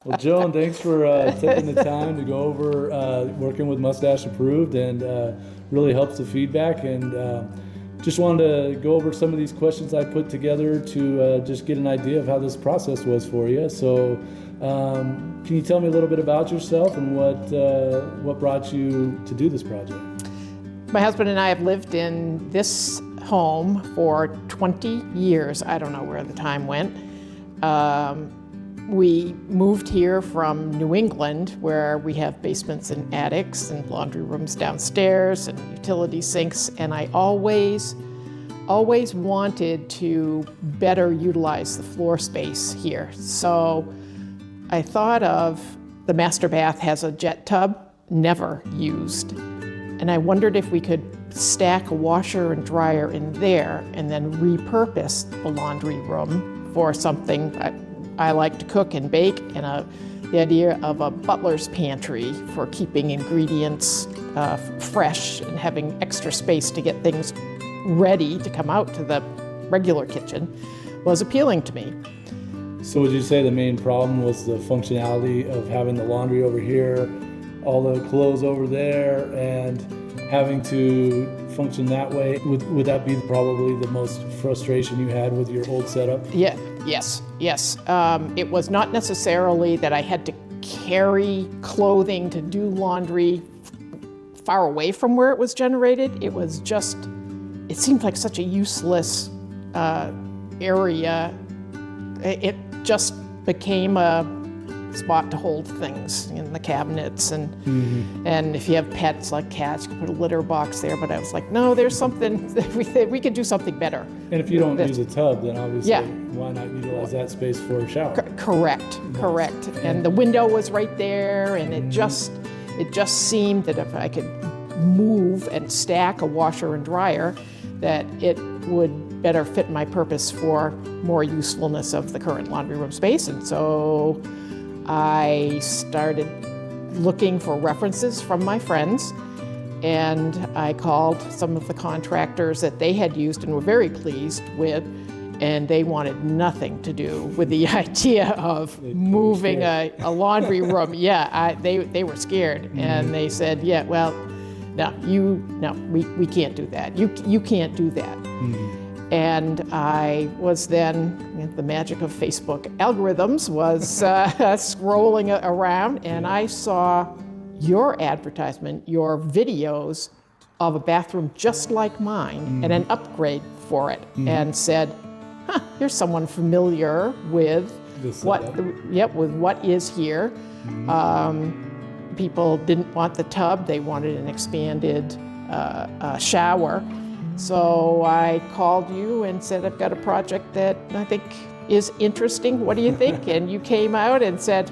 Well, Joan, thanks for taking the time to go over working with Mustache Approved, and really helps the feedback. And just wanted to go over some of these questions I put together to just get an idea of how this process was for you. So can you tell me a little bit about yourself and what brought you to do this project? My husband and I have lived in this home for 20 years. I don't know where the time went. We moved here from New England, where we have basements and attics and laundry rooms downstairs and utility sinks, and I always wanted to better utilize the floor space here. So I thought of the master bath has a jet tub, never used, and I wondered if we could stack a washer and dryer in there and then repurpose the laundry room for something. I like to cook and bake, and the idea of a butler's pantry for keeping ingredients fresh and having extra space to get things ready to come out to the regular kitchen was appealing to me. So would you say the main problem was the functionality of having the laundry over here, all the clothes over there, and having to function that way? Would that be probably the most frustration you had with your old setup? Yeah. Yes. It was not necessarily that I had to carry clothing to do laundry far away from where it was generated. It was just, it seemed like such a useless area. It just became a spot to hold things in the cabinets, and and if you have pets like cats, you can put a litter box there. But I was like, no, there's something that we could do something better. And if you don't use a tub, then obviously, why not utilize that space for a shower? Correct. And the window was right there, and it just seemed that if I could move and stack a washer and dryer, that it would better fit my purpose for more usefulness of the current laundry room space. And so I started looking for references from my friends, and I called some of the contractors that they had used and were very pleased with, and they wanted nothing to do with the idea of moving a laundry room. They were scared, and they said, we can't do that. You can't do that. And I was then, the magic of Facebook algorithms was scrolling around, and I saw your advertisement, your videos of a bathroom just like mine and an upgrade for it, and said, here's someone familiar with what is here. People didn't want the tub, they wanted an expanded shower. So I called you and said, I've got a project that I think is interesting. What do you think? And you came out and said,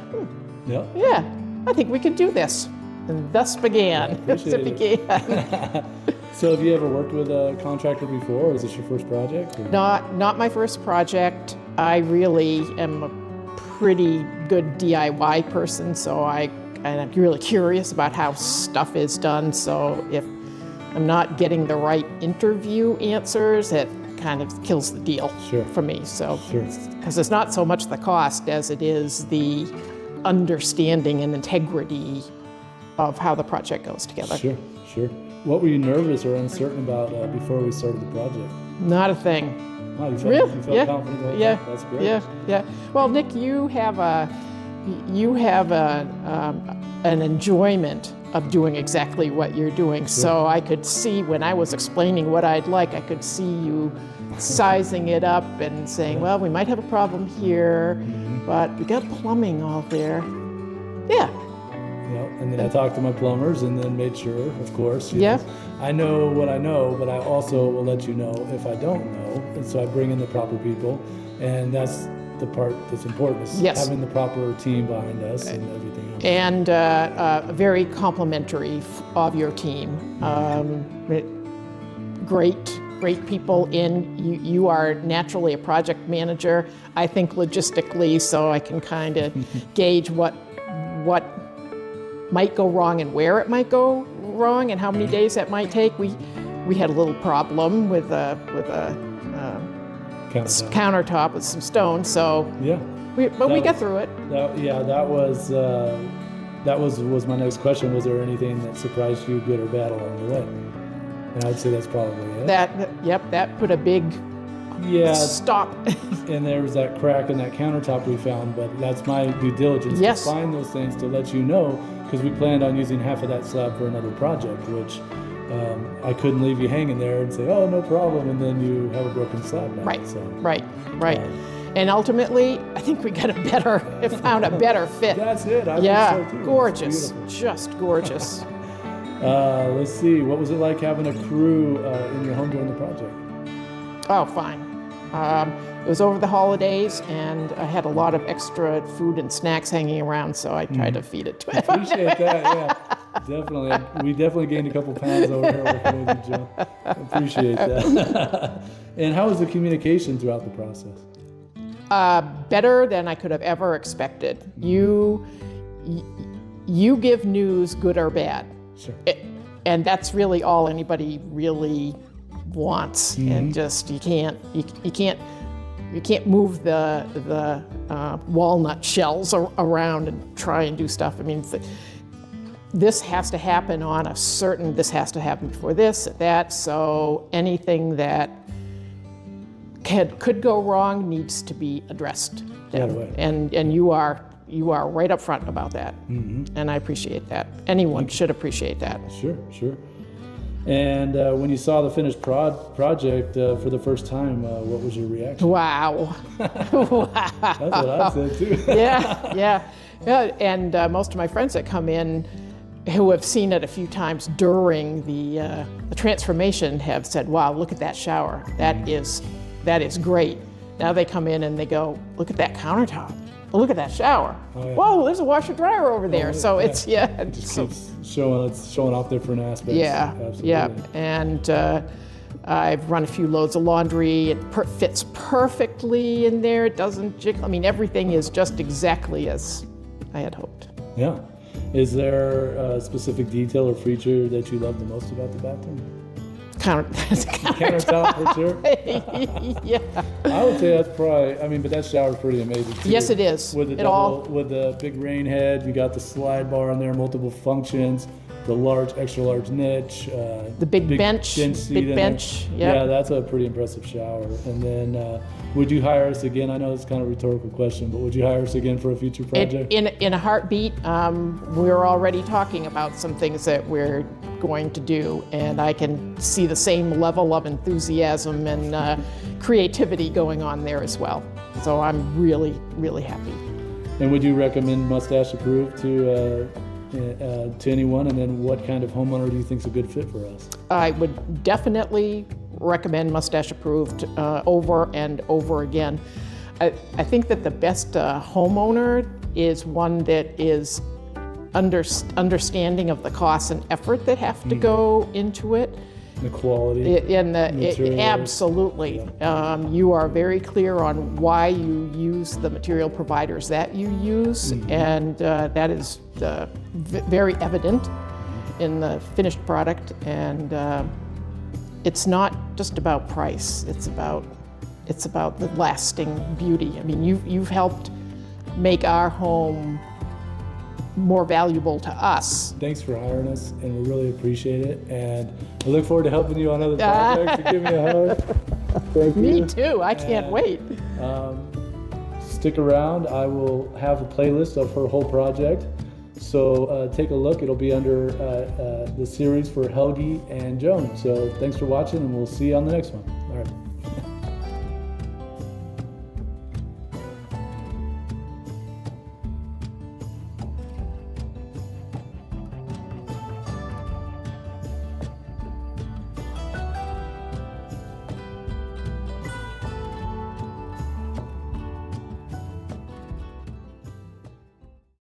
I think we can do this. And thus began. So have you ever worked with a contractor before, or is this your first project? Or? Not my first project. I really am a pretty good DIY person, so I'm really curious about how stuff is done. So if I'm not getting the right interview answers, it kind of kills the deal for me. So, because it's not so much the cost as it is the understanding and integrity of how the project goes together. Sure. What were you nervous or uncertain about before we started the project? Not a thing. Wow, you felt confident about that? That's great. Yeah. Well, Nick, you have an enjoyment of doing exactly what you're doing. So I could see when I was explaining what I'd like, I could see you sizing it up and saying, well, we might have a problem here, but we got plumbing all there. And then I talked to my plumbers and then made sure, of course, I know what I know, but I also will let you know if I don't know. And so I bring in the proper people, and that's the part that's important, is having the proper team behind us and everything else. And very complimentary of your team. Great people in. You are naturally a project manager. I think logistically, so I can kind of gauge what might go wrong and where it might go wrong and how many days that might take. We had a little problem with a countertop with some stone, so we got through it. That was my next question. Was there anything that surprised you, good or bad, along the way? And I'd say that's probably it. That put a big stop. And there was that crack in that countertop we found, but that's my due diligence Yes. to find those things to let you know, because we planned on using half of that slab for another project, which I couldn't leave you hanging there and say, oh, no problem, and then you have a broken slab now. Right, So, right. And ultimately, I think we found a better fit. That's it. I think so too. Gorgeous, It's just gorgeous. let's see. What was it like having a crew in your home during the project? Oh, fine. It was over the holidays, and I had a lot of extra food and snacks hanging around, so I tried to feed it to it. Appreciate that. Yeah, definitely. We definitely gained a couple pounds over here working with you, Joan. Appreciate that. And how was the communication throughout the process? Better than I could have ever expected. You give news, good or bad. Sure. And that's really all anybody really wants. And just you can't move the walnut shells around and try and do stuff. I mean, this has to happen on a certain. This has to happen before this, that. So anything that could go wrong needs to be addressed. Right away. And you are right up front about that. And I appreciate that. Anyone should appreciate that. Sure. And when you saw the finished project for the first time, what was your reaction? Wow. That's what I said too. Yeah. And most of my friends that come in who have seen it a few times during the transformation have said, wow, look at that shower. That is great. Now they come in and they go, look at that countertop. Oh, look at that shower. Oh, yeah. Whoa, there's a washer dryer over there. So it's keeps showing off different aspects. Yeah. Absolutely. Yeah. And I've run a few loads of laundry. It fits perfectly in there. It doesn't jiggle. I mean, everything is just exactly as I had hoped. Yeah. Is there a specific detail or feature that you love the most about the bathroom? Countertop for sure. Yeah. I would say that's probably. But that shower's pretty amazing too. Yes, it is. With with the big rain head, you got the slide bar in there, multiple functions, the extra large niche, the big bench. Seat Yeah, that's a pretty impressive shower. And then, would you hire us again? I know it's kind of a rhetorical question, but would you hire us again for a future project? In a heartbeat. We're already talking about some things that we're going to do, and I can see the same level of enthusiasm and creativity going on there as well. So I'm really, really happy. And would you recommend Mustache Approved to anyone? And then what kind of homeowner do you think is a good fit for us? I would definitely recommend Mustache Approved over and over again. I think that the best homeowner is one that is understanding of the costs and effort that have to go into it. The quality. Absolutely. Yeah. You are very clear on why you use the material providers that you use, and that is very evident in the finished product. And it's not just about price. It's about the lasting beauty. I mean, you've helped make our home more valuable to us. Thanks for hiring us, and we really appreciate it. And I look forward to helping you on other projects. So give me a hug. Thank you. Me too. I can't wait. Stick around. I will have a playlist of her whole project. So take a look. It'll be under the series for Helgi and Joan. So thanks for watching, and we'll see you on the next one. All right.